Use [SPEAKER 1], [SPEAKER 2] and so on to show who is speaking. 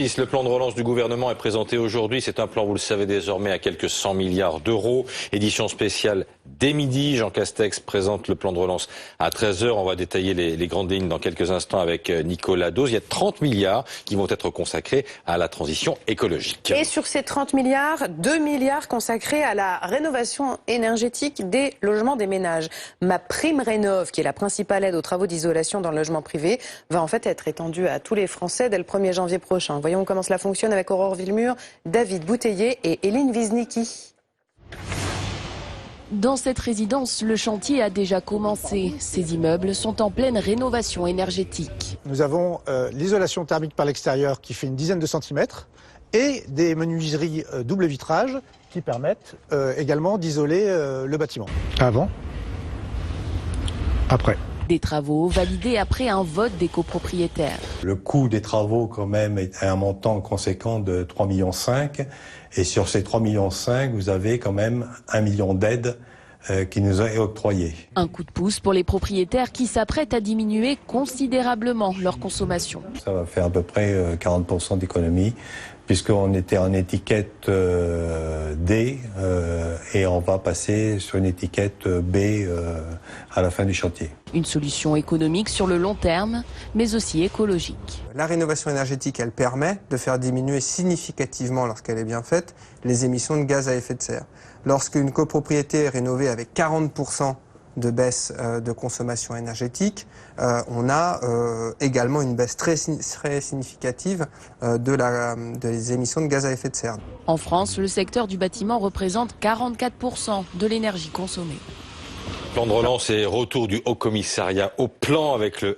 [SPEAKER 1] Le plan de relance du gouvernement est présenté aujourd'hui. C'est un plan, vous le savez désormais, à quelques 100 milliards d'euros. Édition spéciale dès midi. Jean Castex présente le plan de relance à 13 h. On va détailler les grandes lignes dans quelques instants avec Nicolas Dose. Il y a 30 milliards qui vont être consacrés à la transition écologique.
[SPEAKER 2] Et sur ces 30 milliards, 2 milliards consacrés à la rénovation énergétique des logements des ménages. Ma prime rénov, qui est la principale aide aux travaux d'isolation dans le logement privé, va en fait être étendue à tous les Français dès le 1er janvier prochain. Voyons comment cela fonctionne avec Aurore Villemur, David Bouteiller et Eline Wiznicki.
[SPEAKER 3] Dans cette résidence, le chantier a déjà commencé. Ces immeubles sont en pleine rénovation énergétique.
[SPEAKER 4] Nous avons l'isolation thermique par l'extérieur qui fait une dizaine de centimètres et des menuiseries double vitrage qui permettent également d'isoler le bâtiment. Avant, après.
[SPEAKER 3] Des travaux validés après un vote des copropriétaires.
[SPEAKER 5] Le coût des travaux quand même est à un montant conséquent de 3,5 millions. Et sur ces 3,5 millions, vous avez quand même 1 million d'aides qui nous est octroyée.
[SPEAKER 3] Un coup de pouce pour les propriétaires qui s'apprêtent à diminuer considérablement leur consommation.
[SPEAKER 5] Ça va faire à peu près 40% d'économie, puisqu'on était en étiquette D et on va passer sur une étiquette B à la fin du chantier.
[SPEAKER 3] Une solution économique sur le long terme, mais aussi écologique.
[SPEAKER 6] La rénovation énergétique, elle permet de faire diminuer significativement, lorsqu'elle est bien faite, les émissions de gaz à effet de serre. Lorsqu'une copropriété est rénovée avec 40% de baisse de consommation énergétique, on a également une baisse très significative des émissions de gaz à effet de serre.
[SPEAKER 3] En France, le secteur du bâtiment représente 44% de l'énergie consommée.
[SPEAKER 1] Plan de relance et retour du Haut Commissariat au plan avec le